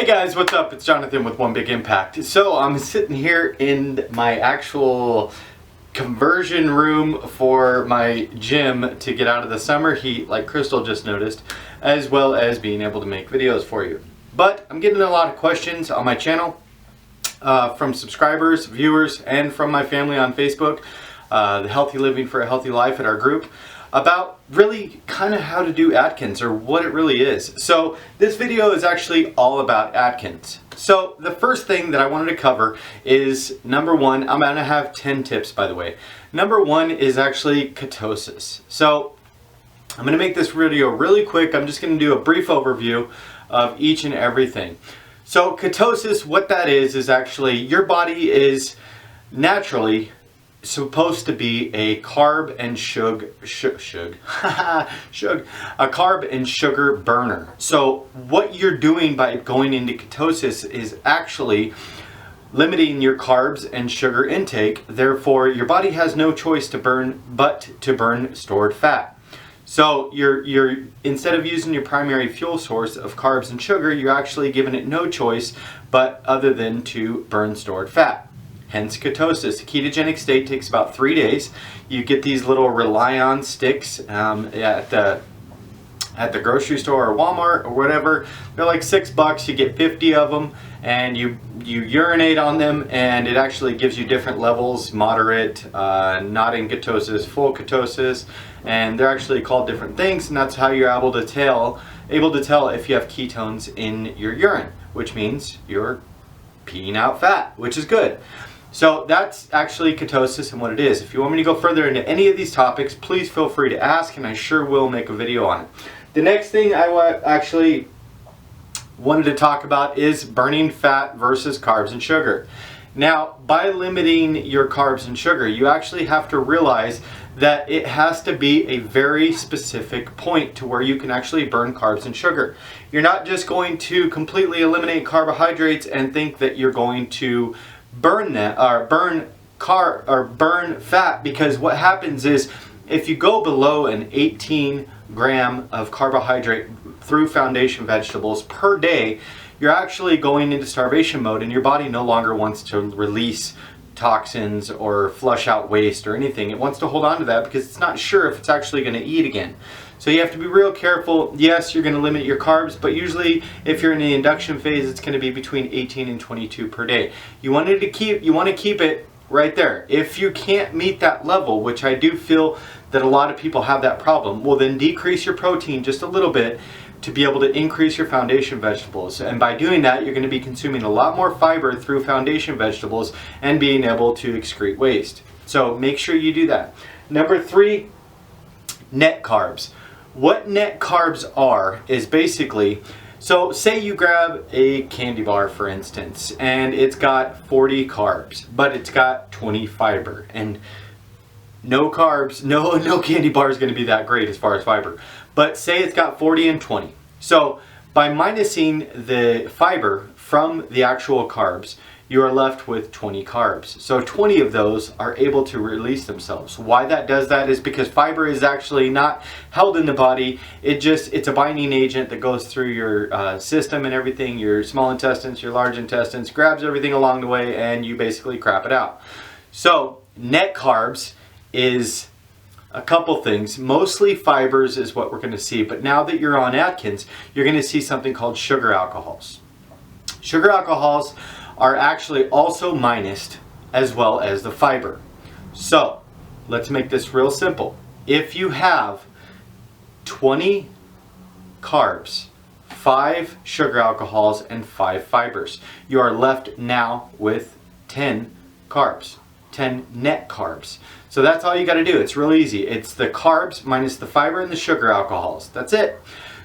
guys, what's up? It's Jonathan with One Big Impact. So I'm sitting here in my actual conversion room for my gym to get out of the summer heat, like Crystal just noticed, as well as being able to make videos for you. But I'm getting a lot of questions on my channel from subscribers, viewers, and from my family on Facebook, the Healthy Living for a Healthy Life at our group, about really kind of how to do Atkins or what it really is. So this video is actually all about Atkins. So the first thing that I wanted to cover is, number one, I'm going to have 10 tips, by the way. Number one is actually ketosis. So I'm going to make this video really quick. I'm just going to do a brief overview of each and everything. So ketosis, what that is actually your body is naturally supposed to be a carb and a carb and sugar burner. So what you're doing by going into ketosis is actually limiting your carbs and sugar intake. Therefore, your body has no choice to burn but to burn stored fat. So you're instead of using your primary fuel source of carbs and sugar, you're actually giving it no choice but other than to burn stored fat. Hence ketosis. The ketogenic state takes about 3 days. You get these little Rely-On sticks at the grocery store or Walmart or whatever. They're like $6. You get 50 of them, and you urinate on them, and it actually gives you different levels: moderate, not in ketosis, full ketosis, and they're actually called different things. And that's how you're able to tell if you have ketones in your urine, which means you're peeing out fat, which is good. So that's actually ketosis and what it is. If you want me to go further into any of these topics, please feel free to ask, and I sure will make a video on it. The next thing I actually wanted to talk about is burning fat versus carbs and sugar. Now, by limiting your carbs and sugar, you actually have to realize that it has to be a very specific point to where you can actually burn carbs and sugar. You're not just going to completely eliminate carbohydrates and think that you're going to burn that or burn fat, because what happens is if you go below an 18 gram of carbohydrate through foundation vegetables per day, you're actually going into starvation mode, and your body no longer wants to release toxins or flush out waste or anything. It wants to hold on to that because it's not sure if it's actually going to eat again. So you have to be real careful. Yes, you're going to limit your carbs, but usually if you're in the induction phase, it's going to be between 18 and 22 per day. You want to keep it right there. If you can't meet that level, which I do feel that a lot of people have that problem, well then decrease your protein just a little bit to be able to increase your foundation vegetables. And by doing that, you're going to be consuming a lot more fiber through foundation vegetables and being able to excrete waste. So make sure you do that. Number 3, net carbs. What net carbs are is basically, so say you grab a candy bar, for instance, and it's got 40 carbs, but it's got 20 fiber. And no carbs, no candy bar is going to be that great as far as fiber. But say it's got 40 and 20. So by minusing the fiber from the actual carbs, you are left with 20 carbs. So 20 of those are able to release themselves. Why that does that is because fiber is actually not held in the body. It's a binding agent that goes through your system and everything, your small intestines, your large intestines, grabs everything along the way, and you basically crap it out. So net carbs is a couple things. Mostly fibers is what we're going to see, but now that you're on Atkins, you're going to see something called sugar alcohols. Sugar alcohols are actually also minused as well as the fiber. So let's make this real simple. If you have 20 carbs, 5 sugar alcohols, and 5 fibers, you are left now with 10 carbs, 10 net carbs. So that's all you got to do. It's real easy. It's the carbs minus the fiber and the sugar alcohols. That's it.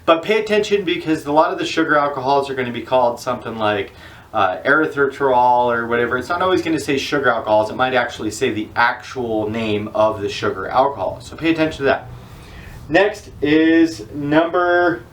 But pay attention, because a lot of the sugar alcohols are going to be called something like erythritol or whatever. It's not always going to say sugar alcohols. It might actually say the actual name of the sugar alcohol. So pay attention to that. Next is number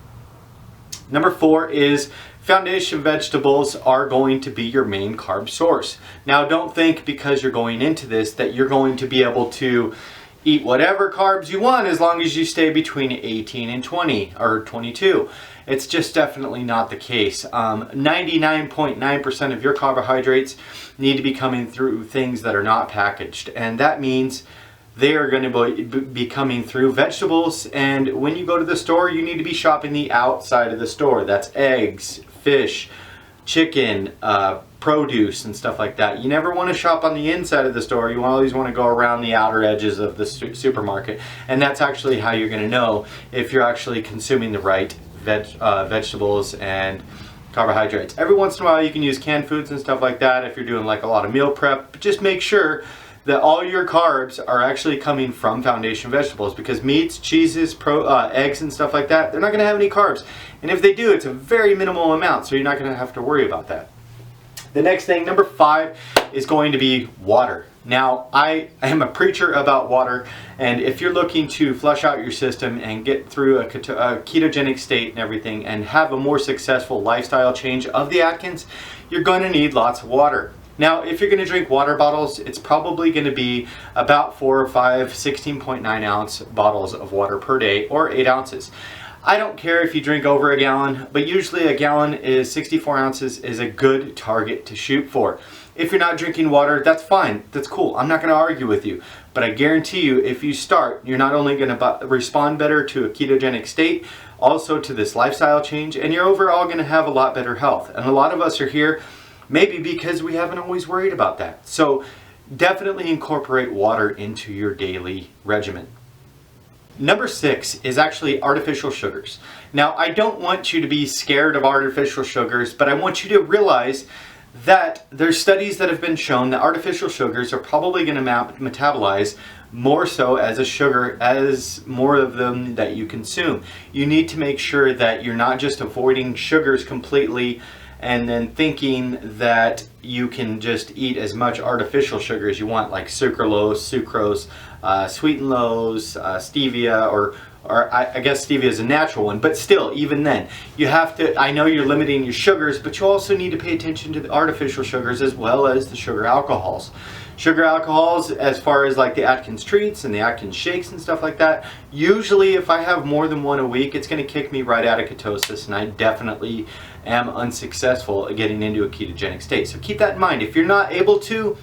4 is foundation vegetables are going to be your main carb source. Now don't think because you're going into this that you're going to be able to eat whatever carbs you want as long as you stay between 18 and 20 or 22. It's just definitely not the case. 99.9% of your carbohydrates need to be coming through things that are not packaged, and that means they are going to be coming through vegetables. And when you go to the store, you need to be shopping the outside of the store. That's eggs, fish, chicken, produce, and stuff like that. You never want to shop on the inside of the store. You always want to go around the outer edges of the supermarket, and that's actually how you're going to know if you're actually consuming the right vegetables and carbohydrates. Every once in a while you can use canned foods and stuff like that if you're doing like a lot of meal prep, but just make sure that all your carbs are actually coming from foundation vegetables, because meats, cheeses, eggs and stuff like that, they're not going to have any carbs, and if they do, it's a very minimal amount, so you're not going to have to worry about that. The next thing, number 5, is going to be water. Now, I am a preacher about water, and if you're looking to flush out your system and get through a ketogenic state and everything and have a more successful lifestyle change of the Atkins, you're going to need lots of water. Now, if you're going to drink water bottles, it's probably going to be about 4 or 5 16.9 ounce bottles of water per day, or 8 ounces. I don't care if you drink over a gallon, but usually a gallon is 64 ounces is a good target to shoot for. If you're not drinking water, that's fine. That's cool. I'm not going to argue with you. But I guarantee you, if you start, you're not only going to respond better to a ketogenic state, also to this lifestyle change, and you're overall going to have a lot better health. And a lot of us are here maybe because we haven't always worried about that. So definitely incorporate water into your daily regimen. Number 6 is actually artificial sugars. Now, I don't want you to be scared of artificial sugars, but I want you to realize that there's studies that have been shown that artificial sugars are probably going to metabolize more so as a sugar as more of them that you consume. You need to make sure that you're not just avoiding sugars completely and then thinking that you can just eat as much artificial sugar as you want, like sucralose, sucrose, sweetened lows, stevia, or I guess stevia is a natural one, but still, even then, you have to, I know you're limiting your sugars, but you also need to pay attention to the artificial sugars as well as the sugar alcohols. Sugar alcohols, as far as like the Atkins treats and the Atkins shakes and stuff like that, usually if I have more than one a week, it's going to kick me right out of ketosis, and I definitely am unsuccessful at getting into a ketogenic state. So keep that in mind. If you're not able to,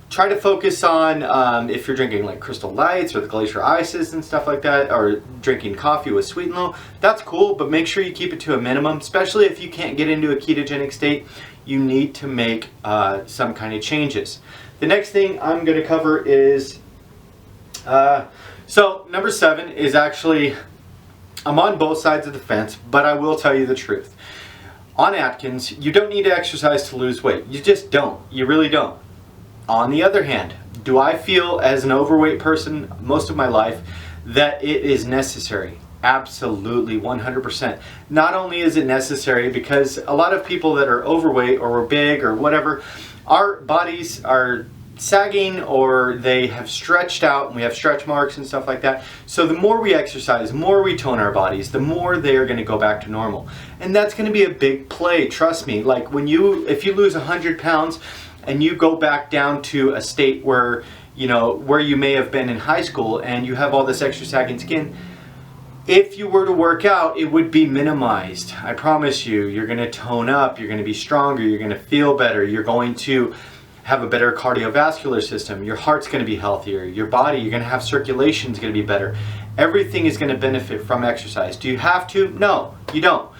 try to focus on if you're drinking like Crystal Lights or the Glacier Ices and stuff like that, or drinking coffee with sweet and low, that's cool, but make sure you keep it to a minimum, especially if you can't get into a ketogenic state. You need to make some kind of changes. The next thing I'm going to cover is, so number 7 is actually, I'm on both sides of the fence, but I will tell you the truth. On Atkins, you don't need to exercise to lose weight. You just don't. You really don't. On the other hand, do I feel as an overweight person most of my life that it is necessary? Absolutely, 100%. Not only is it necessary because a lot of people that are overweight or big or whatever, our bodies are sagging or they have stretched out and we have stretch marks and stuff like that. So the more we exercise, the more we tone our bodies, the more they are going to go back to normal. And that's going to be a big play, trust me. Like if you lose 100 pounds and you go back down to a state where, where you may have been in high school and you have all this extra sagging skin, if you were to work out, it would be minimized. I promise you, you're going to tone up, you're going to be stronger, you're going to feel better, you're going to have a better cardiovascular system, your heart's going to be healthier, your body, you're going to have circulation is going to be better. Everything is going to benefit from exercise. Do you have to? No, you don't.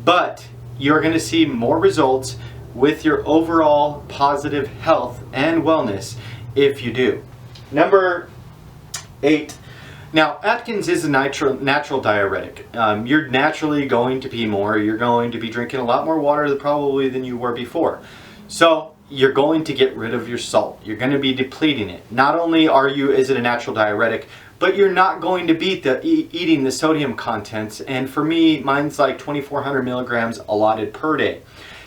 But you're going to see more results with your overall positive health and wellness if you do. Number 8. Now, Atkins is a natural diuretic. You're naturally going to pee more. You're going to be drinking a lot more water probably than you were before. So you're going to get rid of your salt. You're going to be depleting it. Not only is it a natural diuretic, but you're not going to be eating the sodium contents. And for me, mine's like 2,400 milligrams allotted per day.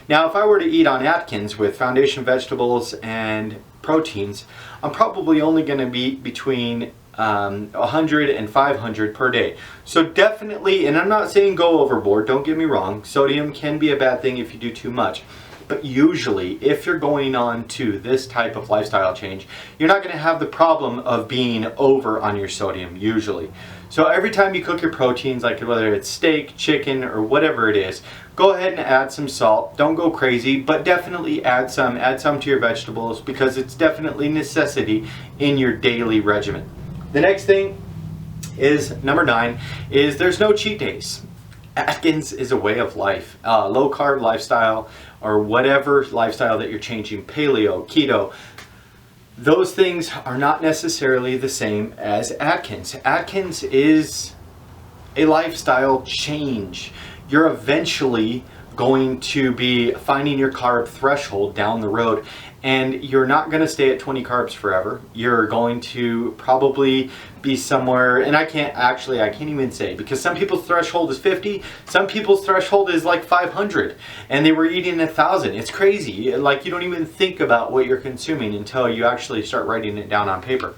Now, if I were to eat on Atkins with foundation vegetables and proteins, I'm probably only going to be between 100 and 500 per day. So definitely, and I'm not saying go overboard, don't get me wrong, sodium can be a bad thing if you do too much. But usually, if you're going on to this type of lifestyle change, you're not going to have the problem of being over on your sodium, usually. So every time you cook your proteins, like whether it's steak, chicken, or whatever it is, go ahead and add some salt. Don't go crazy, but definitely add some. Add some to your vegetables because it's definitely a necessity in your daily regimen. The next thing is number 9, is there's no cheat days. Atkins is a way of life. Low carb lifestyle, or whatever lifestyle that you're changing, paleo, keto, those things are not necessarily the same as Atkins. Atkins is a lifestyle change. You're eventually going to be finding your carb threshold down the road, and you're not going to stay at 20 carbs forever. You're going to probably be somewhere, and I can't even say, because some people's threshold is 50, some people's threshold is like 500, and they were eating 1,000. It's crazy. Like, you don't even think about what you're consuming until you actually start writing it down on paper.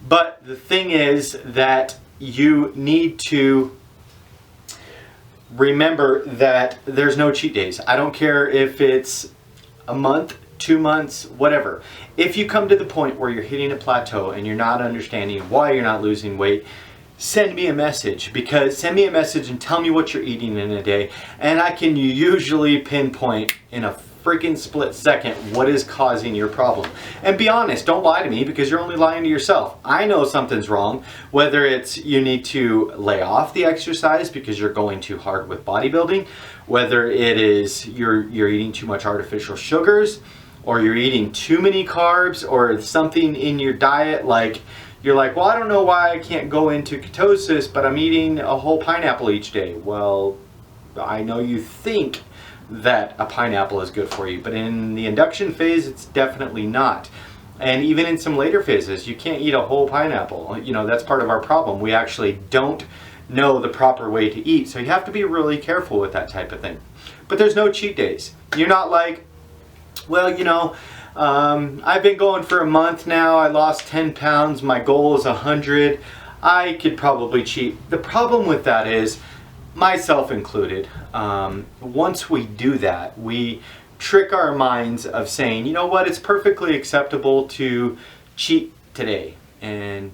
But the thing is that you need to remember that there's no cheat days. I don't care if it's a month, 2 months, whatever. If you come to the point where you're hitting a plateau and you're not understanding why you're not losing weight, send me a message, because send me a message and tell me what you're eating in a day, and I can usually pinpoint in a freaking split second what is causing your problem. And be honest, don't lie to me, because you're only lying to yourself. I know something's wrong, whether it's you need to lay off the exercise because you're going too hard with bodybuilding, whether it is you're eating too much artificial sugars, or you're eating too many carbs, or something in your diet, like you're like, well, I don't know why I can't go into ketosis, but I'm eating a whole pineapple each day. Well, I know you think that a pineapple is good for you, but in the induction phase, it's definitely not. And even in some later phases, you can't eat a whole pineapple. You know, that's part of our problem. We actually don't know the proper way to eat, so you have to be really careful with that type of thing. But there's no cheat days. You're not like, well, you know, I've been going for a month now, I lost 10 pounds, my goal is 100, I could probably cheat. The problem with that is, myself included, once we do that, we trick our minds of saying, you know what, it's perfectly acceptable to cheat today, and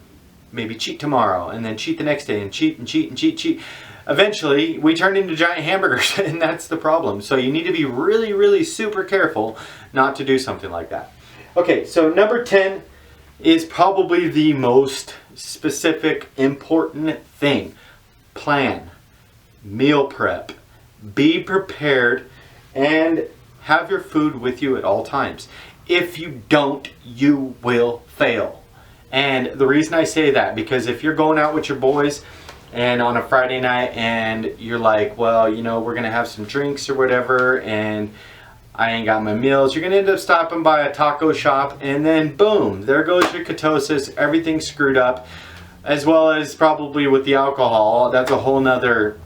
maybe cheat tomorrow, and then cheat the next day, and cheat, and cheat, and cheat, cheat. Eventually, we turn into giant hamburgers, and that's the problem. So you need to be really, really super careful not to do something like that. Okay, so number 10 is probably the most specific, important thing. Plan. Meal prep. Be prepared, and have your food with you at all times. If you don't, you will fail. And the reason I say that, because if you're going out with your boys and on a Friday night and you're like, well, you know, we're gonna have some drinks or whatever, and I ain't got my meals, you're gonna end up stopping by a taco shop, and then boom, there goes your ketosis, everything's screwed up, as well as probably with the alcohol. That's a whole nother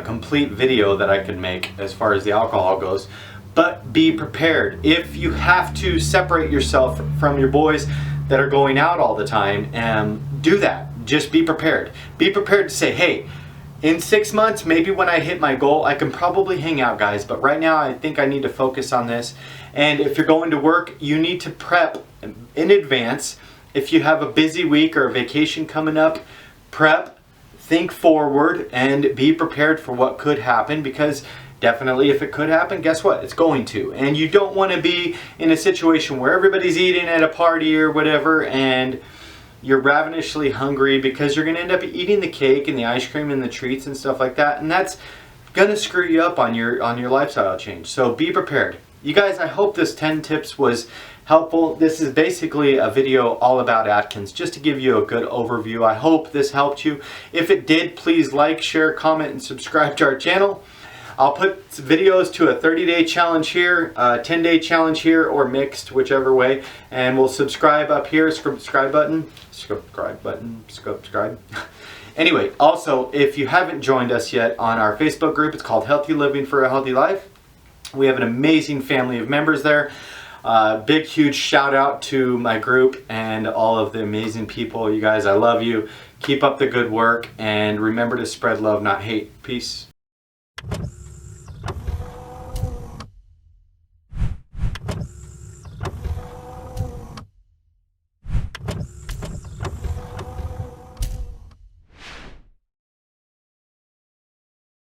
complete video that I could make as far as the alcohol goes. But be prepared. If you have to separate yourself from your boys that are going out all the time, do that. Just be prepared. Be prepared to say, hey, in 6 months, maybe when I hit my goal, I can probably hang out, guys, but right now I think I need to focus on this. And if you're going to work, you need to prep in advance. If you have a busy week or a vacation coming up, prep, think forward, and be prepared for what could happen, because definitely if it could happen, guess what? It's going to. And you don't want to be in a situation where everybody's eating at a party or whatever, and you're ravenously hungry, because you're going to end up eating the cake and the ice cream and the treats and stuff like that, and that's going to screw you up on your lifestyle change. So be prepared. You guys, I hope this 10 tips was helpful. This is basically a video all about Atkins, just to give you a good overview. I hope this helped you. If it did, please like, share, comment, and subscribe to our channel. I'll put videos to a 30-day challenge here, a 10-day challenge here, or mixed, whichever way. And we'll subscribe up here, subscribe button. Anyway, also, if you haven't joined us yet on our Facebook group, it's called Healthy Living for a Healthy Life. We have an amazing family of members there. Big, huge shout out to my group and all of the amazing people. You guys, I love you. Keep up the good work, and remember to spread love, not hate. Peace.